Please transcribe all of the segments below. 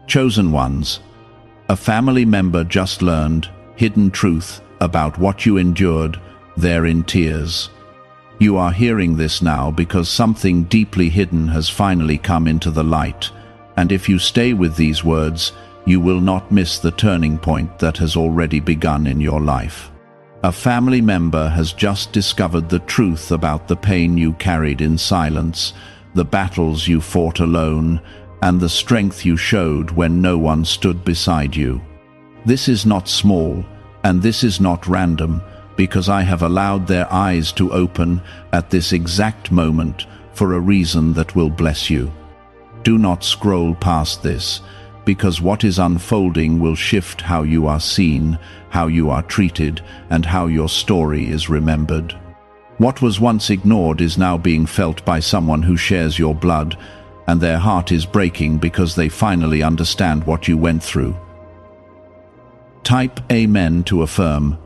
Chosen ones, a family member just learned hidden truth about what you endured. They're in tears. You are hearing this now because something deeply hidden has finally come into the light, and if you stay with these words, you will not miss the turning point that has already begun in your life. A family member has just discovered the truth about the pain you carried in silence, the battles you fought alone, and the strength you showed when no one stood beside you. This is not small, and this is not random, because I have allowed their eyes to open at this exact moment for a reason that will bless you. Do not scroll past this, because what is unfolding will shift how you are seen, how you are treated, and how your story is remembered. What was once ignored is now being felt by someone who shares your blood, and their heart is breaking because they finally understand what you went through. Type Amen to affirm.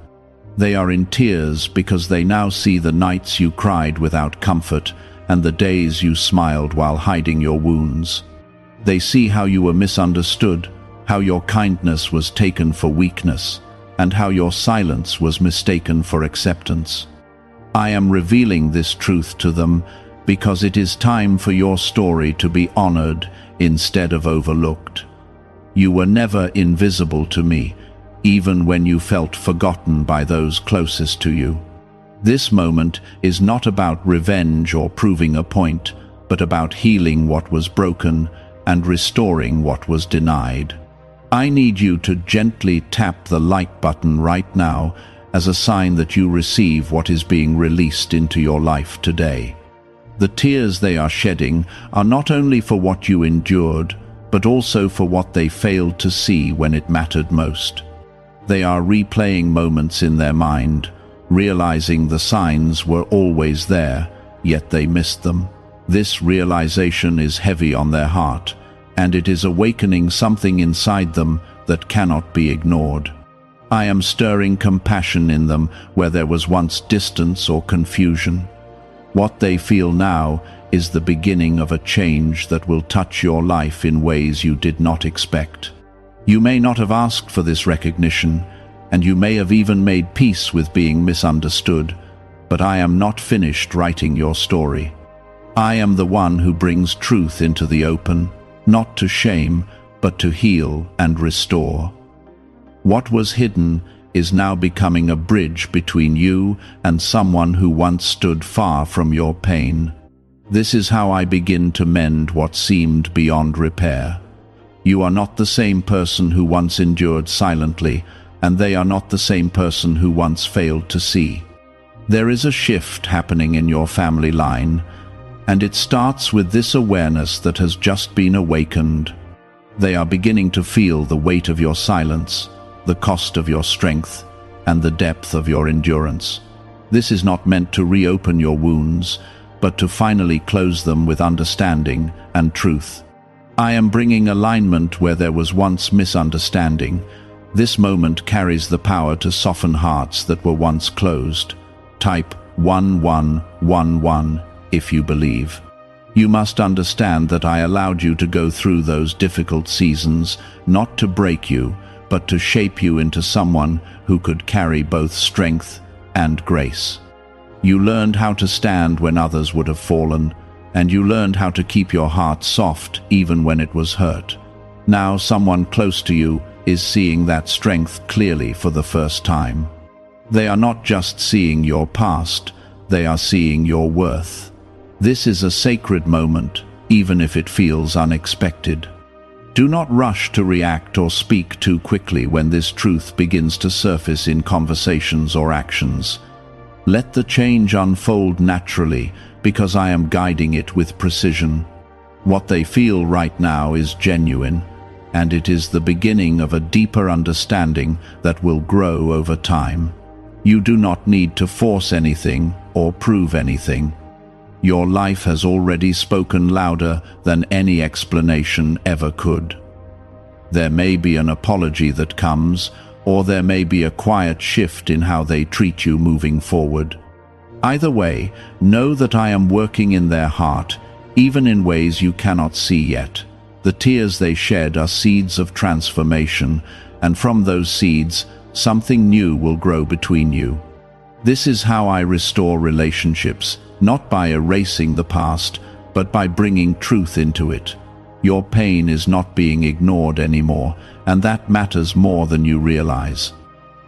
They are in tears because they now see the nights you cried without comfort and the days you smiled while hiding your wounds. They see how you were misunderstood, how your kindness was taken for weakness, and how your silence was mistaken for acceptance. I am revealing this truth to them because it is time for your story to be honored instead of overlooked. You were never invisible to me, even when you felt forgotten by those closest to you. This moment is not about revenge or proving a point, but about healing what was broken and restoring what was denied. I need you to gently tap the like button right now as a sign that you receive what is being released into your life today. The tears they are shedding are not only for what you endured, but also for what they failed to see when it mattered most. They are replaying moments in their mind, realizing the signs were always there, yet they missed them. This realization is heavy on their heart, and it is awakening something inside them that cannot be ignored. I am stirring compassion in them where there was once distance or confusion. What they feel now is the beginning of a change that will touch your life in ways you did not expect. You may not have asked for this recognition, and you may have even made peace with being misunderstood, but I am not finished writing your story. I am the one who brings truth into the open, not to shame, but to heal and restore. What was hidden is now becoming a bridge between you and someone who once stood far from your pain. This is how I begin to mend what seemed beyond repair. You are not the same person who once endured silently, and they are not the same person who once failed to see. There is a shift happening in your family line, and it starts with this awareness that has just been awakened. They are beginning to feel the weight of your silence, the cost of your strength, and the depth of your endurance. This is not meant to reopen your wounds, but to finally close them with understanding and truth. I am bringing alignment where there was once misunderstanding. This moment carries the power to soften hearts that were once closed. Type 1111 if you believe. You must understand that I allowed you to go through those difficult seasons, not to break you, but to shape you into someone who could carry both strength and grace. You learned how to stand when others would have fallen, and you learned how to keep your heart soft even when it was hurt. Now someone close to you is seeing that strength clearly for the first time. They are not just seeing your past, they are seeing your worth. This is a sacred moment, even if it feels unexpected. Do not rush to react or speak too quickly when this truth begins to surface in conversations or actions. Let the change unfold naturally, because I am guiding it with precision. What they feel right now is genuine, and it is the beginning of a deeper understanding that will grow over time. You do not need to force anything or prove anything. Your life has already spoken louder than any explanation ever could. There may be an apology that comes, or there may be a quiet shift in how they treat you moving forward. Either way, know that I am working in their heart, even in ways you cannot see yet. The tears they shed are seeds of transformation, and from those seeds, something new will grow between you. This is how I restore relationships, not by erasing the past, but by bringing truth into it. Your pain is not being ignored anymore, and that matters more than you realize.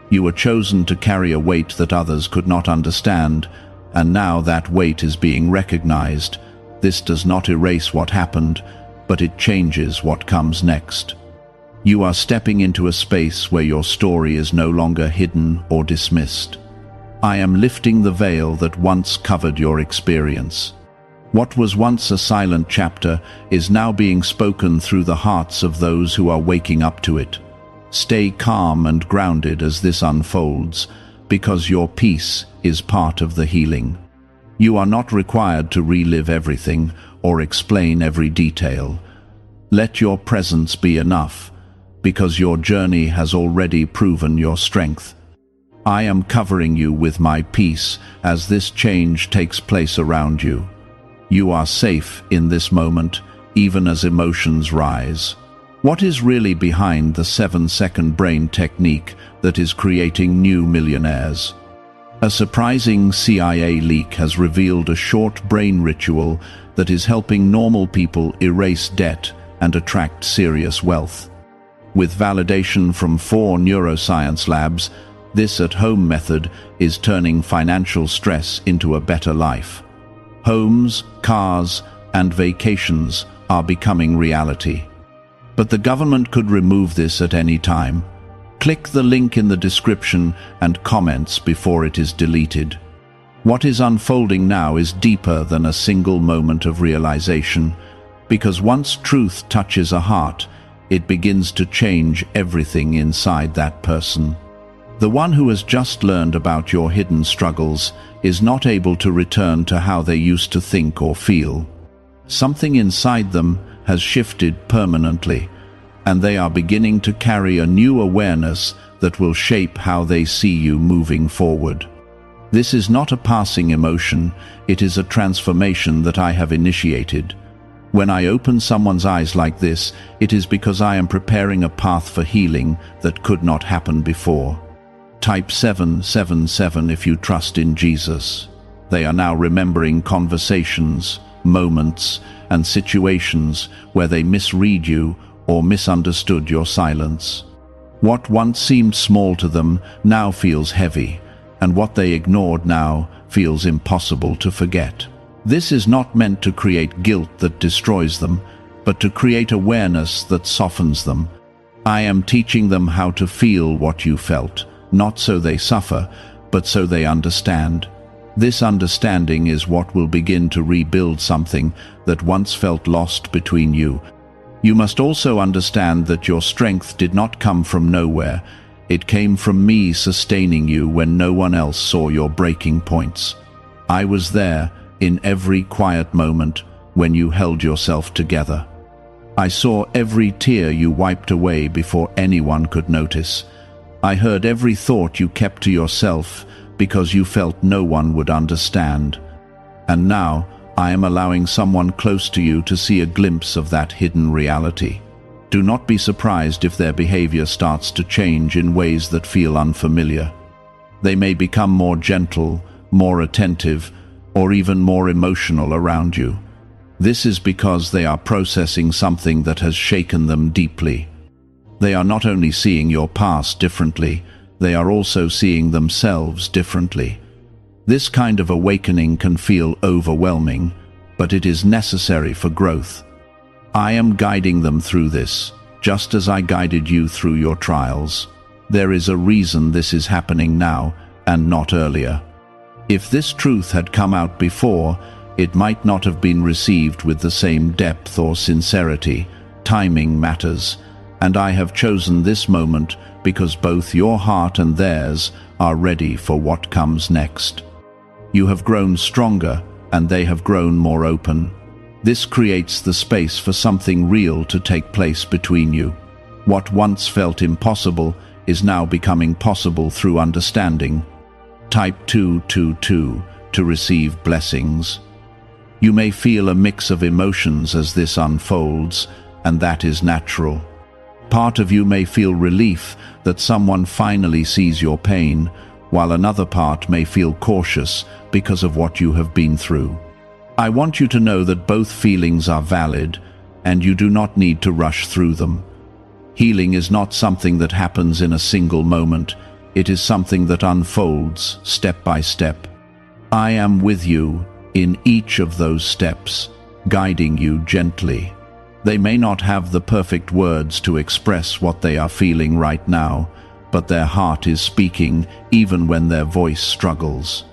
You were chosen to carry a weight that others could not understand, and now that weight is being recognized. This does not erase what happened, but it changes what comes next. You are stepping into a space where your story is no longer hidden or dismissed. I am lifting the veil that once covered your experience. What was once a silent chapter is now being spoken through the hearts of those who are waking up to it. Stay calm and grounded as this unfolds, because your peace is part of the healing. You are not required to relive everything or explain every detail. Let your presence be enough, because your journey has already proven your strength. I am covering you with my peace as this change takes place around you. You are safe in this moment, even as emotions rise. What is really behind the 7-second brain technique that is creating new millionaires? A surprising CIA leak has revealed a short brain ritual that is helping normal people erase debt and attract serious wealth. With validation from 4 neuroscience labs, this at-home method is turning financial stress into a better life. Homes, cars, and vacations are becoming reality. But the government could remove this at any time. Click the link in the description and comments before it is deleted. What is unfolding now is deeper than a single moment of realization, because once truth touches a heart, it begins to change everything inside that person. The one who has just learned about your hidden struggles is not able to return to how they used to think or feel. Something inside them has shifted permanently, and they are beginning to carry a new awareness that will shape how they see you moving forward. This is not a passing emotion, it is a transformation that I have initiated. When I open someone's eyes like this, it is because I am preparing a path for healing that could not happen before. Type 777 if you trust in Jesus. They are now remembering conversations, moments, and situations where they misread you or misunderstood your silence. What once seemed small to them now feels heavy, and what they ignored now feels impossible to forget. This is not meant to create guilt that destroys them, but to create awareness that softens them. I am teaching them how to feel what you felt, not so they suffer, but so they understand. This understanding is what will begin to rebuild something that once felt lost between you. You must also understand that your strength did not come from nowhere. It came from me sustaining you when no one else saw your breaking points. I was there in every quiet moment when you held yourself together. I saw every tear you wiped away before anyone could notice. I heard every thought you kept to yourself because you felt no one would understand. And now, I am allowing someone close to you to see a glimpse of that hidden reality. Do not be surprised if their behavior starts to change in ways that feel unfamiliar. They may become more gentle, more attentive, or even more emotional around you. This is because they are processing something that has shaken them deeply. They are not only seeing your past differently, they are also seeing themselves differently. This kind of awakening can feel overwhelming, but it is necessary for growth. I am guiding them through this, just as I guided you through your trials. There is a reason this is happening now and not earlier. If this truth had come out before, it might not have been received with the same depth or sincerity. Timing matters, and I have chosen this moment because both your heart and theirs are ready for what comes next. You have grown stronger, and they have grown more open. This creates the space for something real to take place between you. What once felt impossible is now becoming possible through understanding. Type 222 to receive blessings. You may feel a mix of emotions as this unfolds, and that is natural. Part of you may feel relief that someone finally sees your pain, while another part may feel cautious because of what you have been through. I want you to know that both feelings are valid, and you do not need to rush through them. Healing is not something that happens in a single moment. It is something that unfolds step by step. I am with you in each of those steps, guiding you gently. They may not have the perfect words to express what they are feeling right now, but their heart is speaking even when their voice struggles.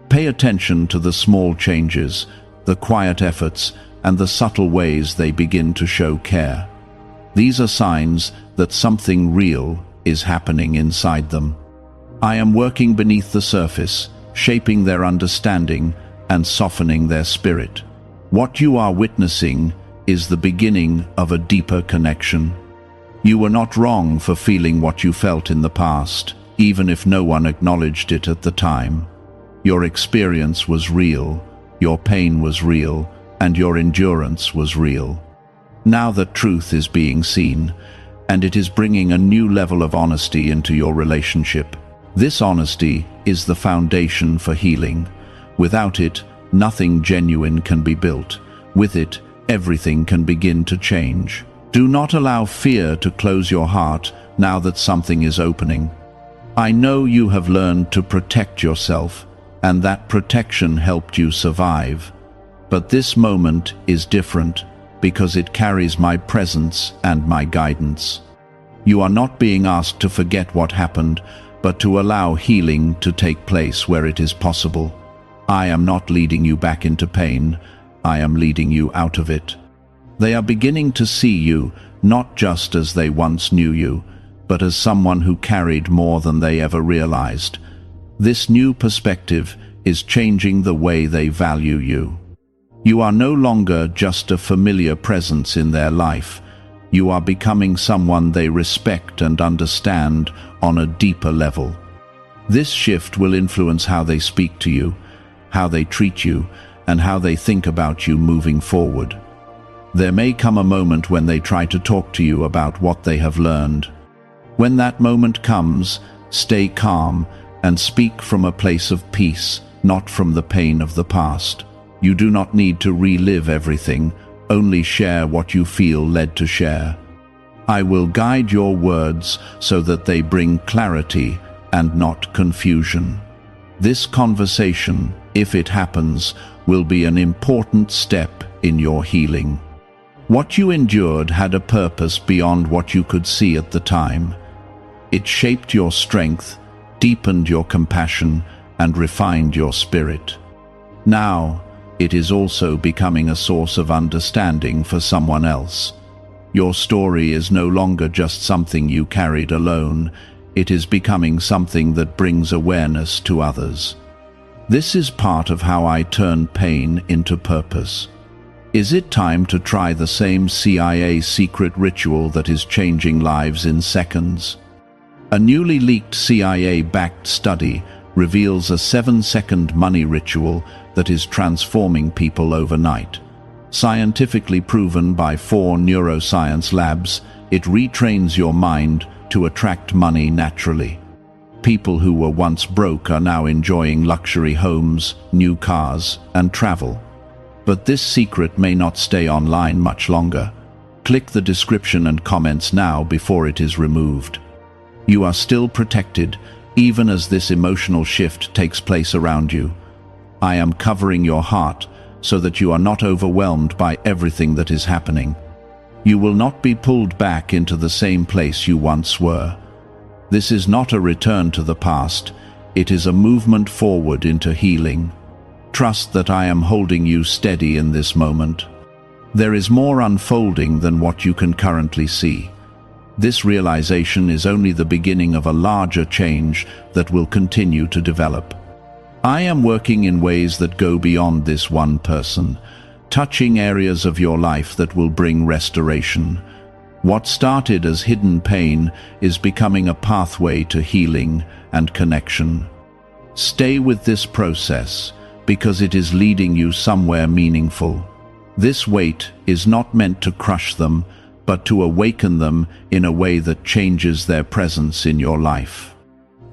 Pay attention to the small changes, the quiet efforts, and the subtle ways they begin to show care. These are signs that something real is happening inside them. I am working beneath the surface, shaping their understanding and softening their spirit. What you are witnessing is the beginning of a deeper connection. You were not wrong for feeling what you felt in the past, even if no one acknowledged it at the time. Your experience was real, your pain was real, and your endurance was real. Now that truth is being seen, and it is bringing a new level of honesty into your relationship. This honesty is the foundation for healing. Without it, nothing genuine can be built. With it, everything can begin to change. Do not allow fear to close your heart now that something is opening. I know you have learned to protect yourself, and that protection helped you survive. But this moment is different because it carries my presence and my guidance. You are not being asked to forget what happened, but to allow healing to take place where it is possible. I am not leading you back into pain. I am leading you out of it. They are beginning to see you, not just as they once knew you, but as someone who carried more than they ever realized. This new perspective is changing the way they value you. You are no longer just a familiar presence in their life. You are becoming someone they respect and understand on a deeper level. This shift will influence how they speak to you, how they treat you, and how they think about you moving forward. There may come a moment when they try to talk to you about what they have learned. When that moment comes, stay calm and speak from a place of peace, not from the pain of the past. You do not need to relive everything, only share what you feel led to share. I will guide your words so that they bring clarity and not confusion. This conversation, if it happens, will be an important step in your healing. What you endured had a purpose beyond what you could see at the time. It shaped your strength, deepened your compassion, and refined your spirit. Now, it is also becoming a source of understanding for someone else. Your story is no longer just something you carried alone. It is becoming something that brings awareness to others. This is part of how I turn pain into purpose. Is it time to try the same CIA secret ritual that is changing lives in seconds? A newly leaked CIA-backed study reveals a 7-second money ritual that is transforming people overnight. Scientifically proven by 4 neuroscience labs, it retrains your mind to attract money naturally. People who were once broke are now enjoying luxury homes, new cars, and travel. But this secret may not stay online much longer. Click the description and comments now before it is removed. You are still protected, even as this emotional shift takes place around you. I am covering your heart so that you are not overwhelmed by everything that is happening. You will not be pulled back into the same place you once were. This is not a return to the past. It is a movement forward into healing. Trust that I am holding you steady in this moment. There is more unfolding than what you can currently see. This realization is only the beginning of a larger change that will continue to develop. I am working in ways that go beyond this one person, touching areas of your life that will bring restoration. What started as hidden pain is becoming a pathway to healing and connection. Stay with this process because it is leading you somewhere meaningful. This weight is not meant to crush them, but to awaken them in a way that changes their presence in your life.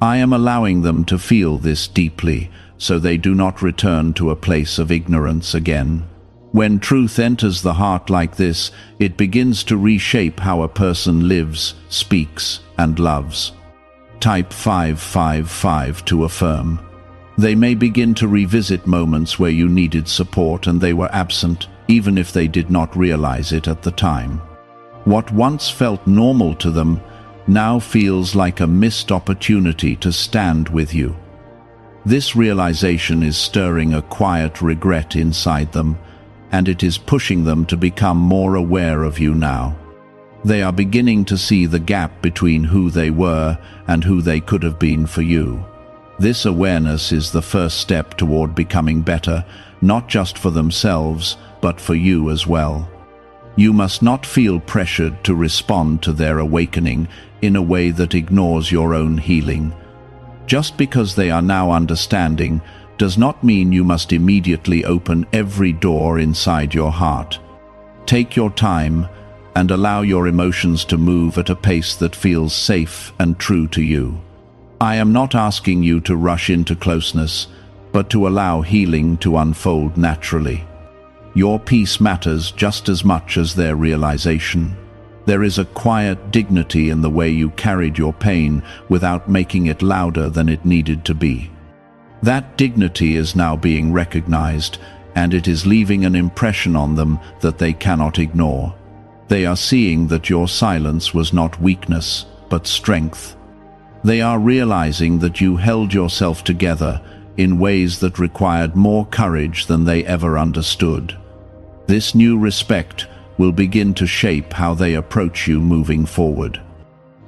I am allowing them to feel this deeply, so they do not return to a place of ignorance again. When truth enters the heart like this, it begins to reshape how a person lives, speaks, and loves. Type 555 to affirm. They may begin to revisit moments where you needed support and they were absent, even if they did not realize it at the time. What once felt normal to them now feels like a missed opportunity to stand with you. This realization is stirring a quiet regret inside them, and it is pushing them to become more aware of you now. They are beginning to see the gap between who they were and who they could have been for you. This awareness is the first step toward becoming better, not just for themselves, but for you as well. You must not feel pressured to respond to their awakening in a way that ignores your own healing. Just because they are now understanding does not mean you must immediately open every door inside your heart. Take your time and allow your emotions to move at a pace that feels safe and true to you. I am not asking you to rush into closeness, but to allow healing to unfold naturally. Your peace matters just as much as their realization. There is a quiet dignity in the way you carried your pain without making it louder than it needed to be. That dignity is now being recognized, and it is leaving an impression on them that they cannot ignore. They are seeing that your silence was not weakness, but strength. They are realizing that you held yourself together in ways that required more courage than they ever understood. This new respect will begin to shape how they approach you moving forward.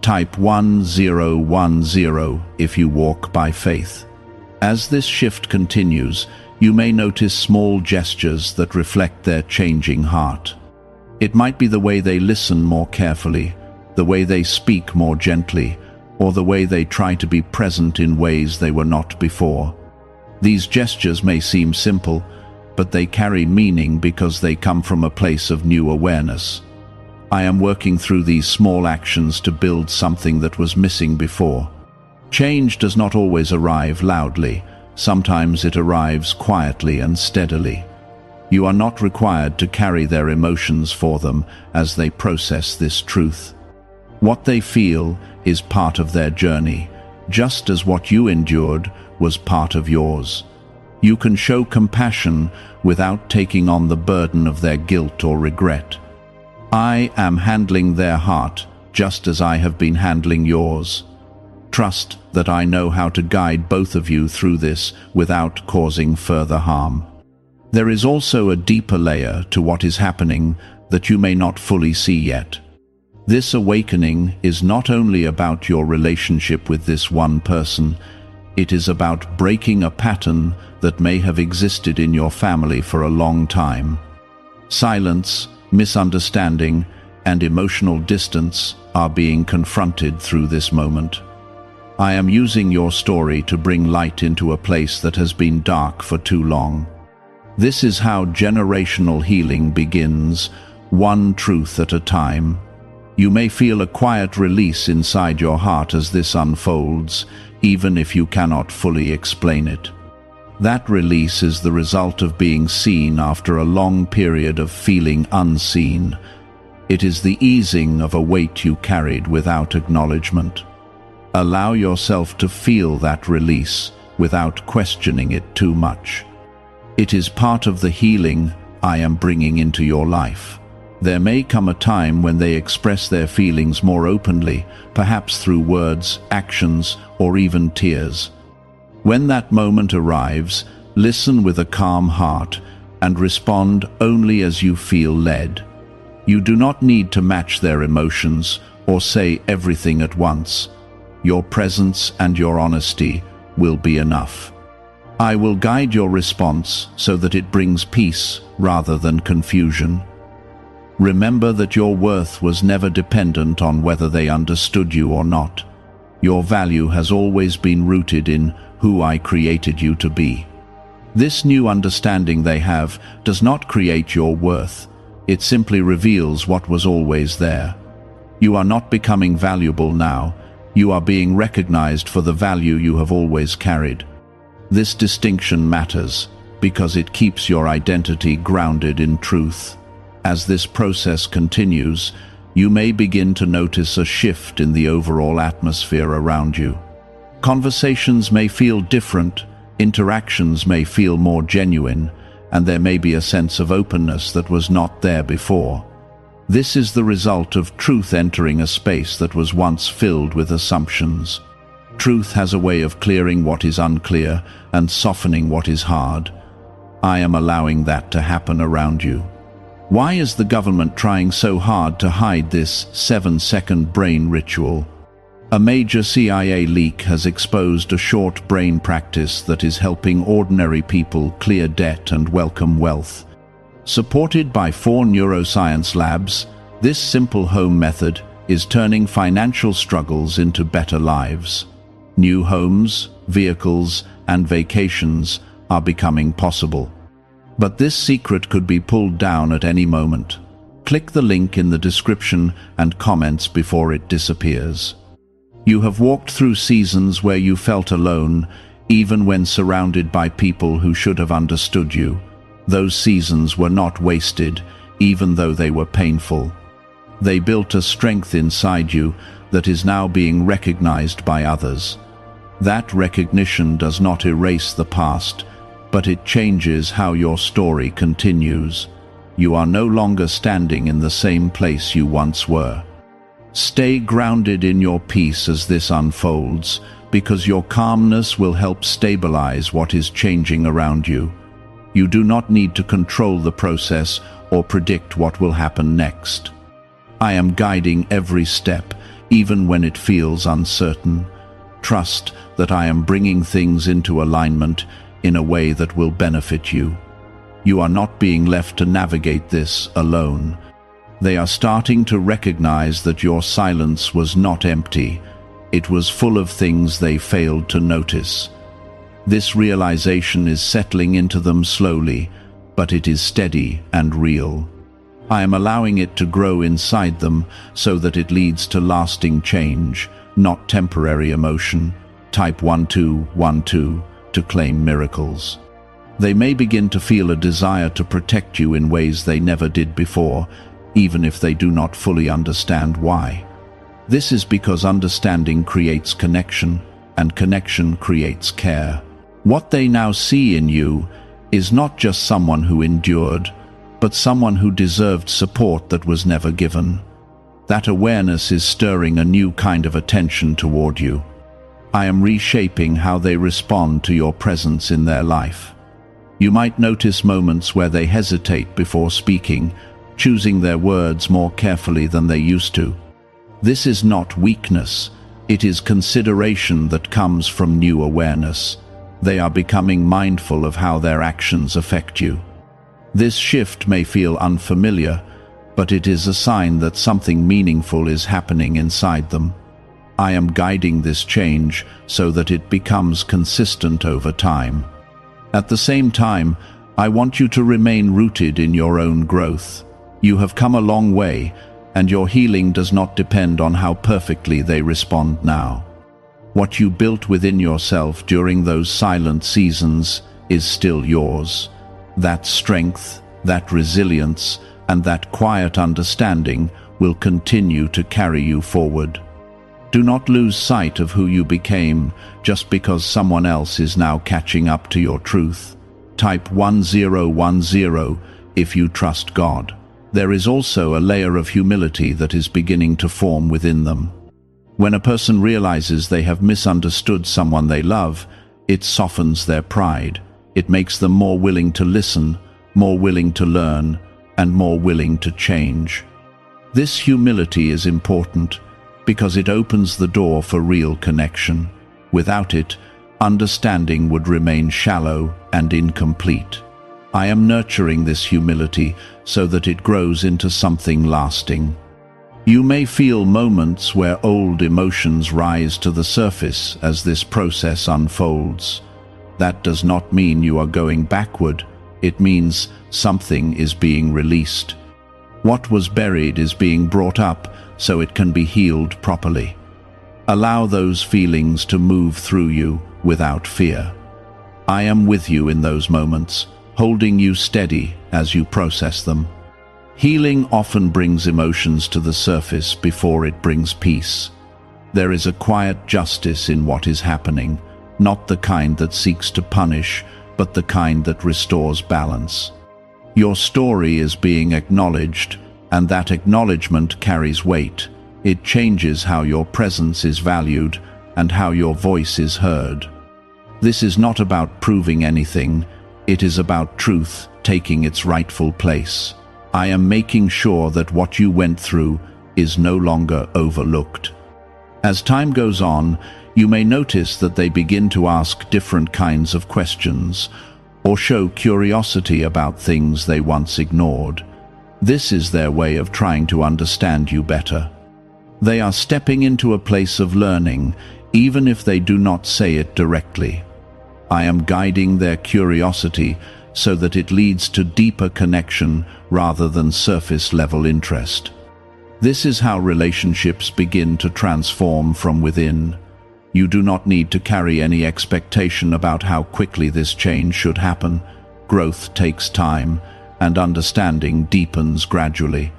Type 1010 if you walk by faith. As this shift continues, you may notice small gestures that reflect their changing heart. It might be the way they listen more carefully, the way they speak more gently, or the way they try to be present in ways they were not before. These gestures may seem simple, but they carry meaning because they come from a place of new awareness. I am working through these small actions to build something that was missing before. Change does not always arrive loudly. Sometimes it arrives quietly and steadily. You are not required to carry their emotions for them as they process this truth. What they feel is part of their journey, just as what you endured was part of yours. You can show compassion without taking on the burden of their guilt or regret. I am handling their heart just as I have been handling yours. Trust that I know how to guide both of you through this without causing further harm. There is also a deeper layer to what is happening that you may not fully see yet. This awakening is not only about your relationship with this one person, it is about breaking a pattern that may have existed in your family for a long time. Silence, misunderstanding, and emotional distance are being confronted through this moment. I am using your story to bring light into a place that has been dark for too long. This is how generational healing begins, one truth at a time. You may feel a quiet release inside your heart as this unfolds, even if you cannot fully explain it. That release is the result of being seen after a long period of feeling unseen. It is the easing of a weight you carried without acknowledgement. Allow yourself to feel that release without questioning it too much. It is part of the healing I am bringing into your life. There may come a time when they express their feelings more openly, perhaps through words, actions, or even tears. When that moment arrives, listen with a calm heart and respond only as you feel led. You do not need to match their emotions or say everything at once. Your presence and your honesty will be enough. I will guide your response so that it brings peace rather than confusion. Remember that your worth was never dependent on whether they understood you or not. Your value has always been rooted in who I created you to be. This new understanding they have does not create your worth. It simply reveals what was always there. You are not becoming valuable now. You are being recognized for the value you have always carried. This distinction matters because it keeps your identity grounded in truth. As this process continues, you may begin to notice a shift in the overall atmosphere around you. Conversations may feel different, interactions may feel more genuine, and there may be a sense of openness that was not there before. This is the result of truth entering a space that was once filled with assumptions. Truth has a way of clearing what is unclear and softening what is hard. I am allowing that to happen around you. Why is the government trying so hard to hide this 7-second brain ritual? A major CIA leak has exposed a short brain practice that is helping ordinary people clear debt and welcome wealth. Supported by 4 neuroscience labs, this simple home method is turning financial struggles into better lives. New homes, vehicles, and vacations are becoming possible. But this secret could be pulled down at any moment. Click the link in the description and comments before it disappears. You have walked through seasons where you felt alone, even when surrounded by people who should have understood you. Those seasons were not wasted, even though they were painful. They built a strength inside you that is now being recognized by others. That recognition does not erase the past, but it changes how your story continues. You are no longer standing in the same place you once were. Stay grounded in your peace as this unfolds, because your calmness will help stabilize what is changing around you. You do not need to control the process or predict what will happen next. I am guiding every step, even when it feels uncertain. Trust that I am bringing things into alignment in a way that will benefit you. You are not being left to navigate this alone. They are starting to recognize that your silence was not empty. It was full of things they failed to notice. This realization is settling into them slowly, but it is steady and real. I am allowing it to grow inside them so that it leads to lasting change, not temporary emotion. Type 1212 to claim miracles. They may begin to feel a desire to protect you in ways they never did before, even if they do not fully understand why. This is because understanding creates connection, and connection creates care. What they now see in you is not just someone who endured, but someone who deserved support that was never given. That awareness is stirring a new kind of attention toward you. I am reshaping how they respond to your presence in their life. You might notice moments where they hesitate before speaking, choosing their words more carefully than they used to. This is not weakness, it is consideration that comes from new awareness. They are becoming mindful of how their actions affect you. This shift may feel unfamiliar, but it is a sign that something meaningful is happening inside them. I am guiding this change so that it becomes consistent over time. At the same time, I want you to remain rooted in your own growth. You have come a long way, and your healing does not depend on how perfectly they respond now. What you built within yourself during those silent seasons is still yours. That strength, that resilience, and that quiet understanding will continue to carry you forward. Do not lose sight of who you became just because someone else is now catching up to your truth. Type 1010 if you trust God. There is also a layer of humility that is beginning to form within them. When a person realizes they have misunderstood someone they love, it softens their pride. It makes them more willing to listen, more willing to learn, and more willing to change. This humility is important because it opens the door for real connection. Without it, understanding would remain shallow and incomplete. I am nurturing this humility so that it grows into something lasting. You may feel moments where old emotions rise to the surface as this process unfolds. That does not mean you are going backward. It means something is being released. What was buried is being brought up so it can be healed properly. Allow those feelings to move through you without fear. I am with you in those moments, holding you steady as you process them. Healing often brings emotions to the surface before it brings peace. There is a quiet justice in what is happening, not the kind that seeks to punish, but the kind that restores balance. Your story is being acknowledged, and that acknowledgement carries weight. It changes how your presence is valued and how your voice is heard. This is not about proving anything, it is about truth taking its rightful place. I am making sure that what you went through is no longer overlooked. As time goes on, you may notice that they begin to ask different kinds of questions, or show curiosity about things they once ignored. This is their way of trying to understand you better. They are stepping into a place of learning, even if they do not say it directly. I am guiding their curiosity so that it leads to deeper connection rather than surface-level interest. This is how relationships begin to transform from within. You do not need to carry any expectation about how quickly this change should happen. Growth takes time, and understanding deepens gradually.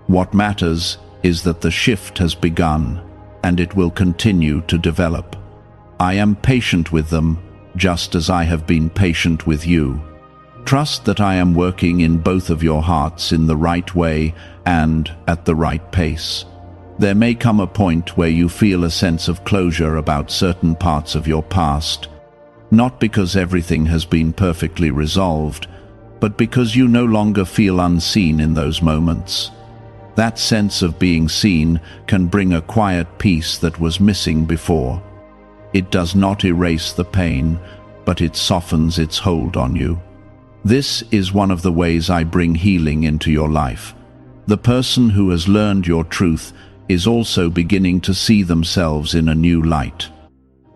What matters is that the shift has begun, and it will continue to develop. I am patient with them, just as I have been patient with you. Trust that I am working in both of your hearts in the right way and at the right pace. There may come a point where you feel a sense of closure about certain parts of your past, not because everything has been perfectly resolved, but because you no longer feel unseen in those moments. That sense of being seen can bring a quiet peace that was missing before. It does not erase the pain, but it softens its hold on you. This is one of the ways I bring healing into your life. The person who has learned your truth is also beginning to see themselves in a new light.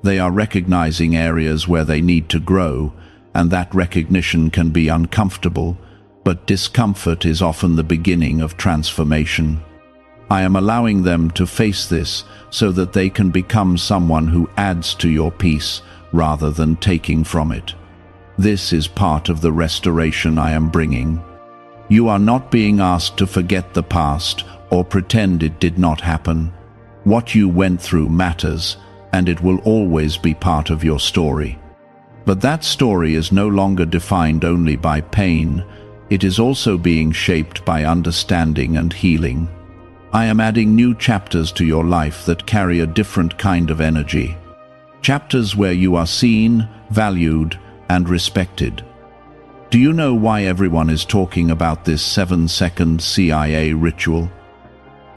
They are recognizing areas where they need to grow, and that recognition can be uncomfortable, but discomfort is often the beginning of transformation. I am allowing them to face this so that they can become someone who adds to your peace rather than taking from it. This is part of the restoration I am bringing. You are not being asked to forget the past or pretend it did not happen. What you went through matters, and it will always be part of your story. But that story is no longer defined only by pain. It is also being shaped by understanding and healing. I am adding new chapters to your life that carry a different kind of energy. Chapters where you are seen, valued, and respected. Do you know why everyone is talking about this 7-second CIA ritual?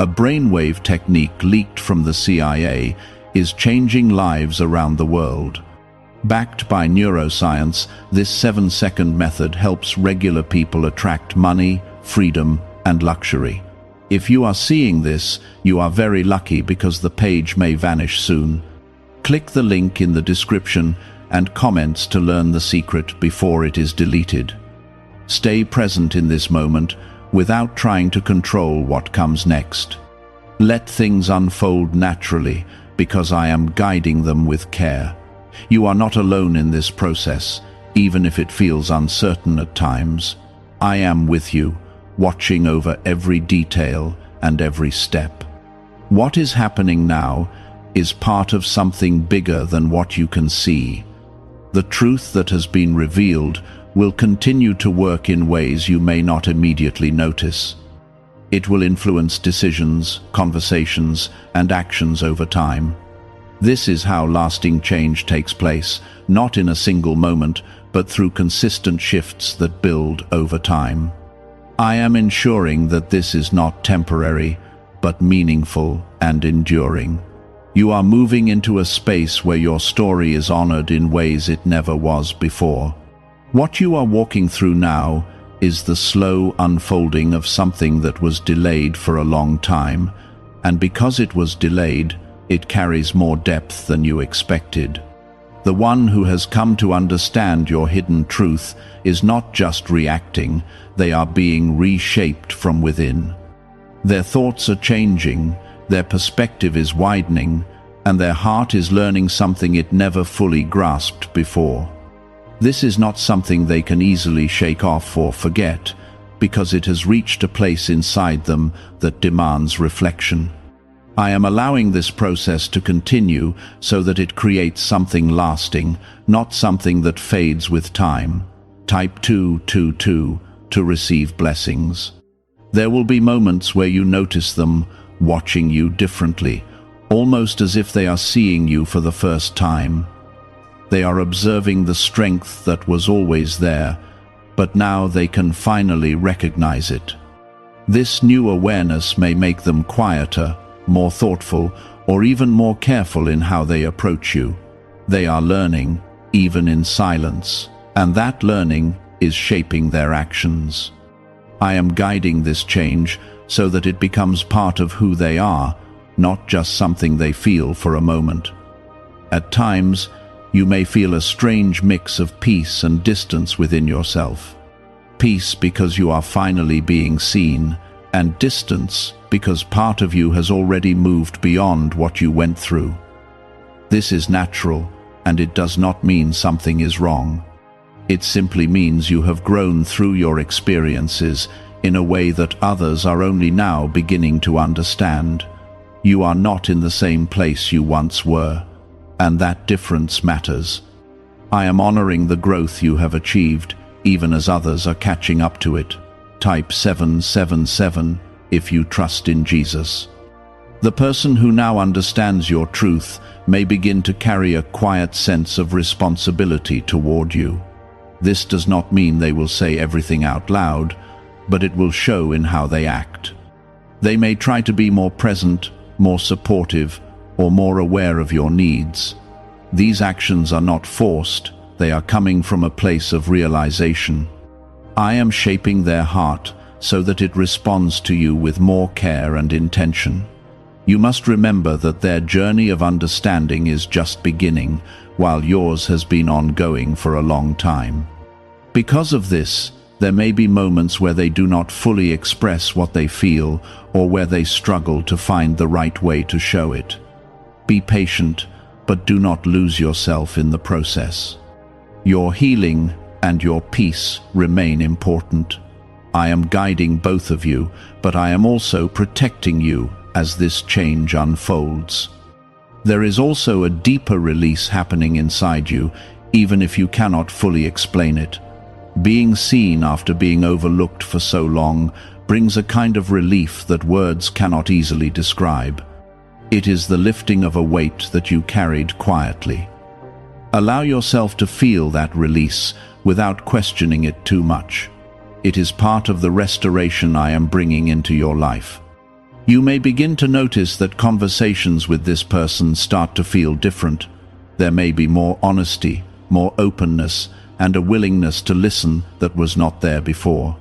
A brainwave technique leaked from the CIA is changing lives around the world. Backed by neuroscience, this 7-second method helps regular people attract money, freedom, and luxury. If you are seeing this, you are very lucky because the page may vanish soon. Click the link in the description and comments to learn the secret before it is deleted. Stay present in this moment without trying to control what comes next. Let things unfold naturally because I am guiding them with care. You are not alone in this process, even if it feels uncertain at times. I am with you, watching over every detail and every step. What is happening now is part of something bigger than what you can see. The truth that has been revealed will continue to work in ways you may not immediately notice. It will influence decisions, conversations, and actions over time. This is how lasting change takes place, not in a single moment, but through consistent shifts that build over time. I am ensuring that this is not temporary, but meaningful and enduring. You are moving into a space where your story is honored in ways it never was before. What you are walking through now is the slow unfolding of something that was delayed for a long time, and because it was delayed, it carries more depth than you expected. The one who has come to understand your hidden truth is not just reacting, they are being reshaped from within. Their thoughts are changing, their perspective is widening, and their heart is learning something it never fully grasped before. This is not something they can easily shake off or forget, because it has reached a place inside them that demands reflection. I am allowing this process to continue so that it creates something lasting, not something that fades with time. Type 222 to receive blessings. There will be moments where you notice them watching you differently, almost as if they are seeing you for the first time. They are observing the strength that was always there, but now they can finally recognize it. This new awareness may make them quieter, more thoughtful, or even more careful in how they approach you. They are learning, even in silence, and that learning is shaping their actions. I am guiding this change so that it becomes part of who they are, not just something they feel for a moment. At times, you may feel a strange mix of peace and distance within yourself. Peace because you are finally being seen, and distance because part of you has already moved beyond what you went through. This is natural, and it does not mean something is wrong. It simply means you have grown through your experiences in a way that others are only now beginning to understand. You are not in the same place you once were, and that difference matters. I am honoring the growth you have achieved, even as others are catching up to it. Type 777 if you trust in Jesus. The person who now understands your truth may begin to carry a quiet sense of responsibility toward you. This does not mean they will say everything out loud, but it will show in how they act. They may try to be more present, more supportive, or more aware of your needs. These actions are not forced, they are coming from a place of realization. I am shaping their heart so that it responds to you with more care and intention. You must remember that their journey of understanding is just beginning, while yours has been ongoing for a long time. Because of this, there may be moments where they do not fully express what they feel, or where they struggle to find the right way to show it. Be patient, but do not lose yourself in the process. Your healing and your peace remain important. I am guiding both of you, but I am also protecting you as this change unfolds. There is also a deeper release happening inside you, even if you cannot fully explain it. Being seen after being overlooked for so long brings a kind of relief that words cannot easily describe. It is the lifting of a weight that you carried quietly. Allow yourself to feel that release without questioning it too much. It is part of the restoration I am bringing into your life. You may begin to notice that conversations with this person start to feel different. There may be more honesty, more openness, and a willingness to listen that was not there before.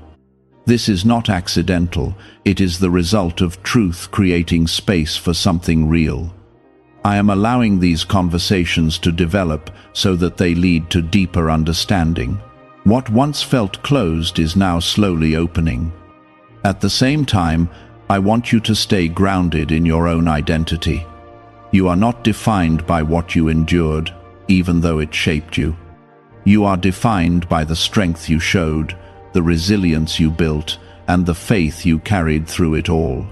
This is not accidental, it is the result of truth creating space for something real. I am allowing these conversations to develop so that they lead to deeper understanding. What once felt closed is now slowly opening. At the same time, I want you to stay grounded in your own identity. You are not defined by what you endured, even though it shaped you. You are defined by the strength you showed, the resilience you built, and the faith you carried through it all.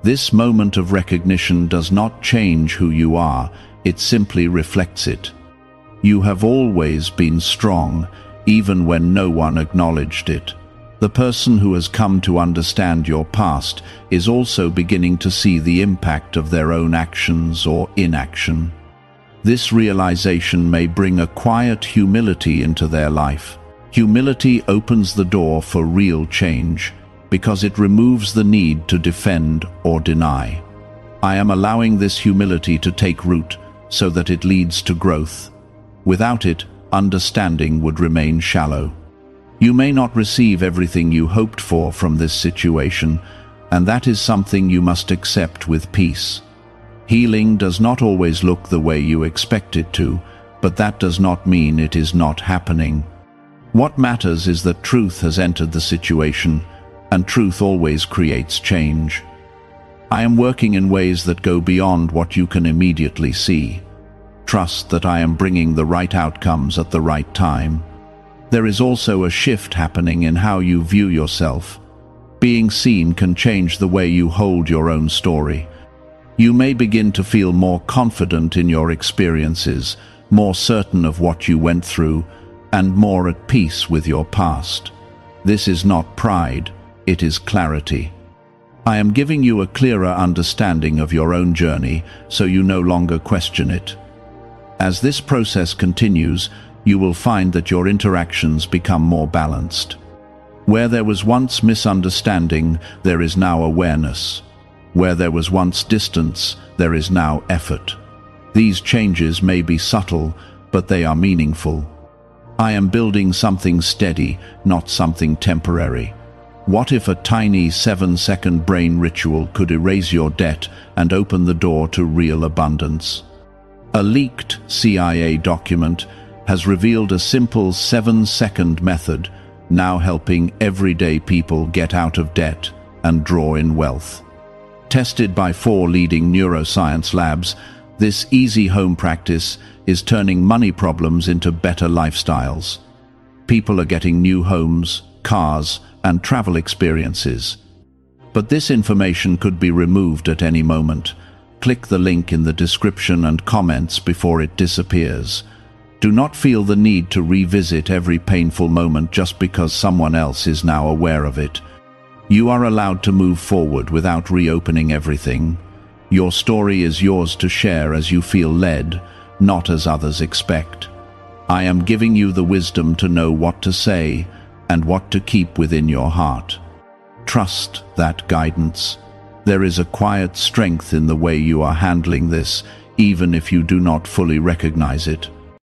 This moment of recognition does not change who you are, it simply reflects it. You have always been strong, even when no one acknowledged it. The person who has come to understand your past is also beginning to see the impact of their own actions or inaction. This realization may bring a quiet humility into their life. Humility opens the door for real change, because it removes the need to defend or deny. I am allowing this humility to take root so that it leads to growth. Without it, understanding would remain shallow. You may not receive everything you hoped for from this situation, and that is something you must accept with peace. Healing does not always look the way you expect it to, but that does not mean it is not happening. What matters is that truth has entered the situation, and truth always creates change. I am working in ways that go beyond what you can immediately see. Trust that I am bringing the right outcomes at the right time. There is also a shift happening in how you view yourself. Being seen can change the way you hold your own story. You may begin to feel more confident in your experiences, more certain of what you went through, and more at peace with your past. This is not pride, it is clarity. I am giving you a clearer understanding of your own journey, so you no longer question it. As this process continues, you will find that your interactions become more balanced. Where there was once misunderstanding, there is now awareness. Where there was once distance, there is now effort. These changes may be subtle, but they are meaningful. I am building something steady, not something temporary. What if a tiny 7-second brain ritual could erase your debt and open the door to real abundance? A leaked CIA document has revealed a simple 7-second method, now helping everyday people get out of debt and draw in wealth. Tested by 4 leading neuroscience labs, this easy home practice is turning money problems into better lifestyles. People are getting new homes, cars, and travel experiences. But this information could be removed at any moment. Click the link in the description and comments before it disappears. Do not feel the need to revisit every painful moment just because someone else is now aware of it. You are allowed to move forward without reopening everything. Your story is yours to share as you feel led, not as others expect. I am giving you the wisdom to know what to say and what to keep within your heart. Trust that guidance. There is a quiet strength in the way you are handling this, even if you do not fully recognize it.